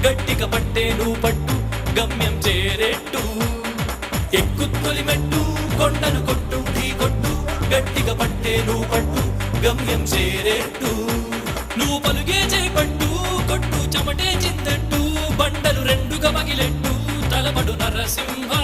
గట్టిగా పట్టే నువ్వు పట్టు గమ్యం చేరేట్టు ఎక్కు తొలిమెట్టు కొండను కొట్టు ఢీ కొట్టు గట్టిగా పట్టే నువ్వు పట్టు గమ్యం చేరేట్టు నువ్వు పలుగే చేపట్టు కొట్టు చెమటే చింతట్టు బండలు రెండుగా మగిలెట్టు తలపడు నరసింహ